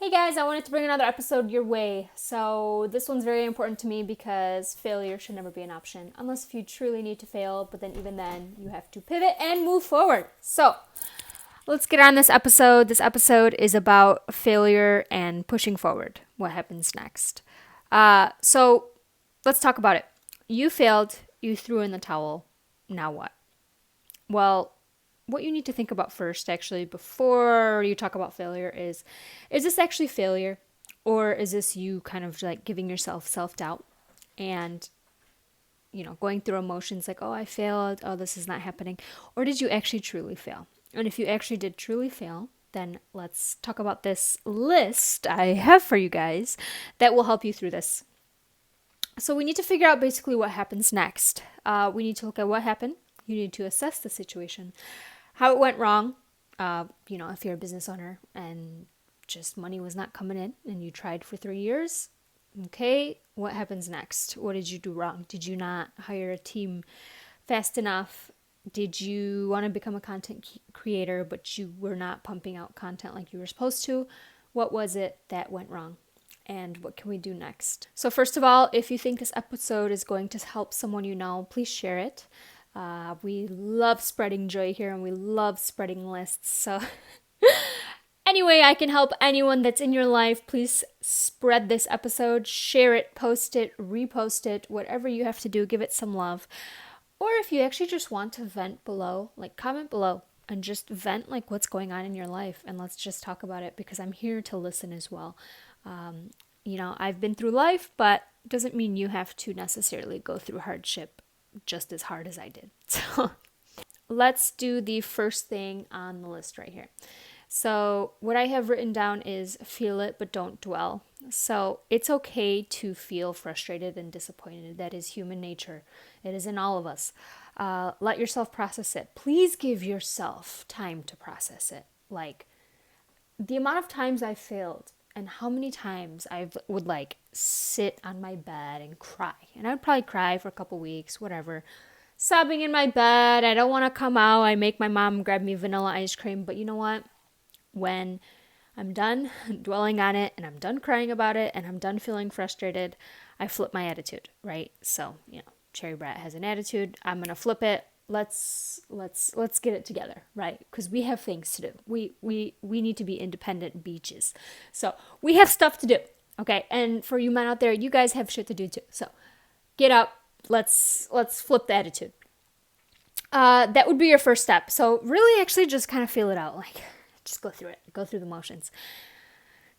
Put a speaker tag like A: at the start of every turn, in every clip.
A: Hey guys, I wanted to bring another episode your way. So, this one's very important to me because failure should never be an option unless if you truly need to fail, but then even then, you have to pivot and move forward. So, let's get on this episode. This episode is about failure and pushing forward. What happens next? So, let's talk about it. You failed, you threw in the towel. Now what? Well, what you need to think about first, actually, before you talk about failure is this actually failure? Or is this you kind of like giving yourself self doubt and, going through emotions like, oh, I failed, oh, this is not happening? Or did you actually truly fail? And if you actually did truly fail, then let's talk about this list I have for you guys that will help you through this. So we need to figure out basically what happens next. We need to look at what happened. You need to assess the situation, how it went wrong. If you're a business owner and just money was not coming in and you tried for 3 years, okay, what happens next? What did you do wrong? Did you not hire a team fast enough? Did you want to become a content creator, but you were not pumping out content like you were supposed to? What was it that went wrong? And what can we do next? So, first of all, if you think this episode is going to help someone you know, please share it. We love spreading joy here and we love spreading lists. So, any way I can help anyone that's in your life, please spread this episode, share it, post it, repost it, whatever you have to do, give it some love. Or if you actually just want to vent below, like comment below and just vent like what's going on in your life and let's just talk about it because I'm here to listen as well. I've been through life, but it doesn't mean you have to necessarily go through hardship just as hard as I did. So let's do the first thing on the list right here. So what I have written down is feel it, but don't dwell. So it's okay to feel frustrated and disappointed. That is human nature. It is in all of us. Let yourself process it. Please give yourself time to process it. Like the amount of times I failed and how many times I would like sit on my bed and cry. And I would probably cry for a couple weeks, whatever. Sobbing in my bed. I don't want to come out. I make my mom grab me vanilla ice cream. But you know what? When I'm done dwelling on it and I'm done crying about it and I'm done feeling frustrated, I flip my attitude, right? So, Cherry Brat has an attitude. I'm going to flip it. Let's get it together, right? Because we have things to do. We need to be independent beaches. So, we have stuff to do. Okay? And for you men out there, you guys have shit to do too. So, get up. Let's flip the attitude. That would be your first step. So, really actually just kind of feel it out, like just go through it. Go through the motions.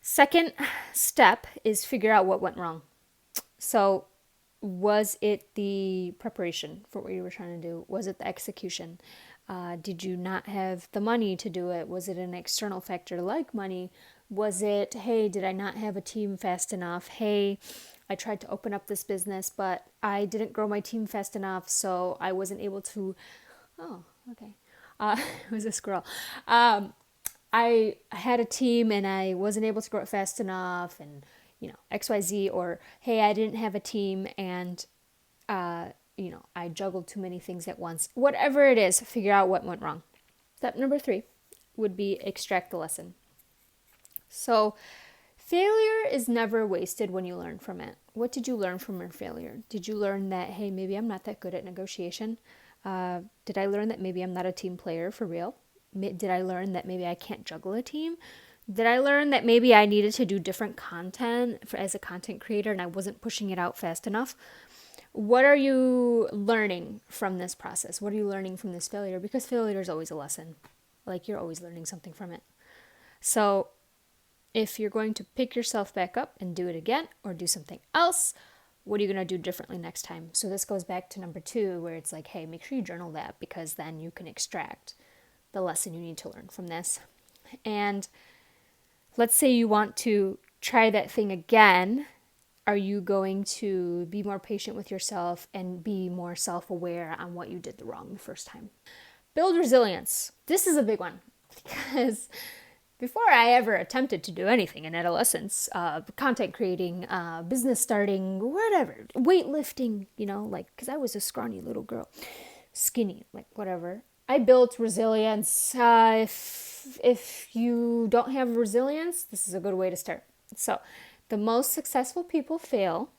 A: Second step is figure out what went wrong. So, was it the preparation for what you were trying to do? Was it the execution? Did you not have the money to do it? Was it an external factor like money? Was it, hey, did I not have a team fast enough? Hey, I tried to open up this business, but I didn't grow my team fast enough, so I wasn't able to. Oh, okay. It was a squirrel. I had a team and I wasn't able to grow it fast enough and, XYZ, or, hey, I didn't have a team and, I juggled too many things at once. Whatever it is, figure out what went wrong. Step number 3 would be extract the lesson. So failure is never wasted when you learn from it. What did you learn from your failure? Did you learn that, hey, maybe I'm not that good at negotiation? Did I learn that maybe I'm not a team player for real? Did I learn that maybe I can't juggle a team? Did I learn that maybe I needed to do different content as a content creator and I wasn't pushing it out fast enough? What are you learning from this process? What are you learning from this failure? Because failure is always a lesson. Like you're always learning something from it. So if you're going to pick yourself back up and do it again or do something else, what are you going to do differently next time? So this goes back to number 2 where it's like, hey, make sure you journal that because then you can extract the lesson you need to learn from this. And let's say you want to try that thing again. Are you going to be more patient with yourself and be more self-aware on what you did wrong the first time? Build resilience. This is a big one because before I ever attempted to do anything in adolescence, content creating, business starting, whatever, weightlifting, because I was a scrawny little girl, skinny, like whatever. I built resilience if you don't have resilience, this is a good way to start. So, the most successful people fail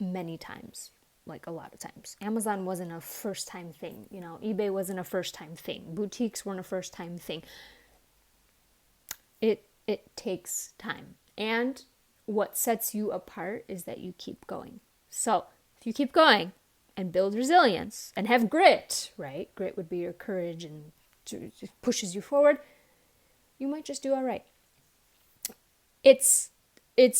A: many times, like a lot of times. Amazon wasn't a first time thing, eBay wasn't a first time thing. Boutiques weren't a first time thing. It takes time. And what sets you apart is that you keep going. So, if you keep going and build resilience and have grit, right? Grit would be your courage and pushes you forward. You might just do all right. It's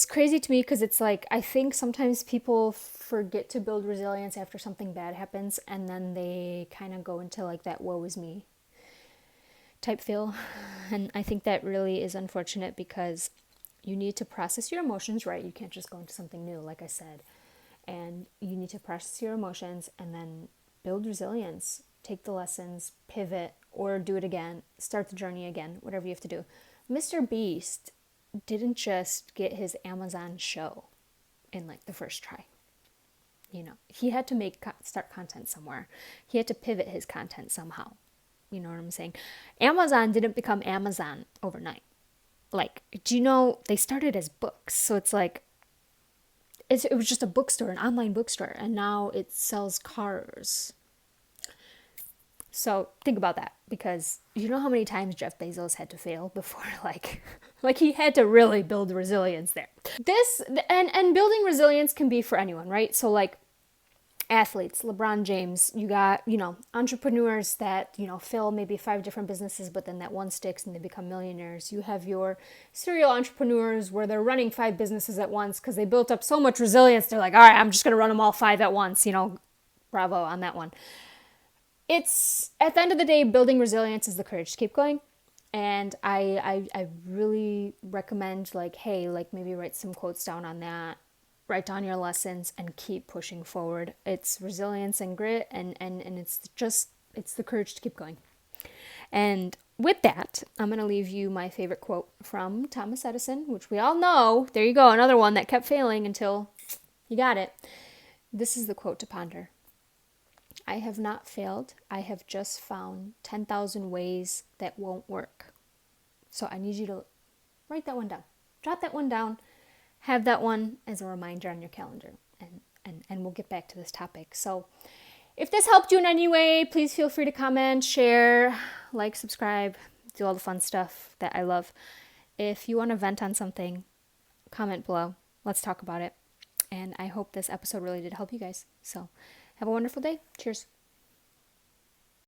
A: crazy to me because it's like, I think sometimes people forget to build resilience after something bad happens, and then they kind of go into like that woe is me type feel. And I think that really is unfortunate because you need to process your emotions, right? You can't just go into something new, like I said. And you need to process your emotions and then build resilience. Take the lessons, pivot, or do it again. Start the journey again, whatever you have to do. Mr. Beast didn't just get his Amazon show in like the first try. He had to start content somewhere. He had to pivot his content somehow. You know what I'm saying? Amazon didn't become Amazon overnight. Like, do you know, they started as books. So it's like, it was just a bookstore, an online bookstore. And now it sells cars. So think about that, because you know how many times Jeff Bezos had to fail before, like he had to really build resilience there. This, and building resilience can be for anyone, right? So like, athletes, LeBron James, you got, entrepreneurs that, fill maybe 5 different businesses, but then that one sticks and they become millionaires. You have your serial entrepreneurs where they're running 5 businesses at once because they built up so much resilience. They're like, all right, I'm just going to run them all 5 at once, bravo on that one. It's, at the end of the day, building resilience is the courage to keep going. And I really recommend, like, hey, like maybe write some quotes down on that. Write down your lessons and keep pushing forward. It's resilience and grit, and it's the courage to keep going. And with that, I'm going to leave you my favorite quote from Thomas Edison, which we all know. There you go, another one that kept failing until he got it. This is the quote to ponder. I have not failed. I have just found 10,000 ways that won't work. So I need you to write that one down. Jot that one down. Have that one as a reminder on your calendar, and we'll get back to this topic. So if this helped you in any way, please feel free to comment, share, like, subscribe, do all the fun stuff that I love. If you want to vent on something, comment below. Let's talk about it. And I hope this episode really did help you guys. So have a wonderful day. Cheers.